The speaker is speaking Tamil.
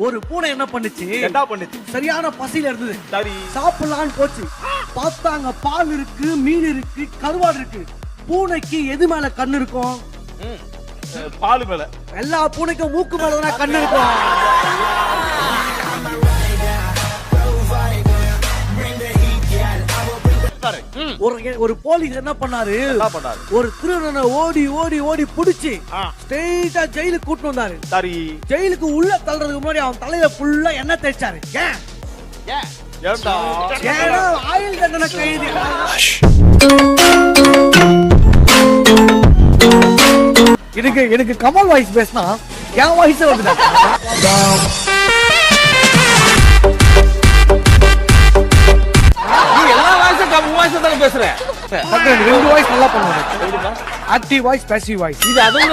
ஒரு பூனை என்ன பண்ணுச்சு? என்ன பண்ணுச்சு? சரியான பசியில இருந்தது. சரி, சாப்பிடலான்னு போச்சு. பார்த்தாங்க பால் இருக்கு, மீன் இருக்கு, கருவாடு இருக்கு. பூனைக்கு எது மேல கண்ணு இருக்கும்? பால் மேல. எல்லா பூனைக்கும் மூக்கு மேலதான் கண்ணு இருக்கும். ஒரு போலீஸ் என்ன பண்ணாரு? ஒரு திருடனை ஓடி ஓடி ஓடி புடிச்சு ஸ்ட்ரெயிட்டா ஜெயிலுக்கு கூட்டு வந்தாரு. சரி, ஜெயிலுக்கு உள்ள தள்ளுறதுக்கு முன்னாடி அவன் தலையில ஃபுல்லா எண்ணெய் தேய்ச்சாரு. ஏன்னா ஆயுள் தண்டனை கைதி. எனக்கு கமல் வாய்ஸ் பேசினா என் வாய்ஸ் வருது. பேசுறேன். ரெண்டு வாய்ஸ் நல்லா பண்ணுவாங்க. Active voice, passive voice. இது அதுவும்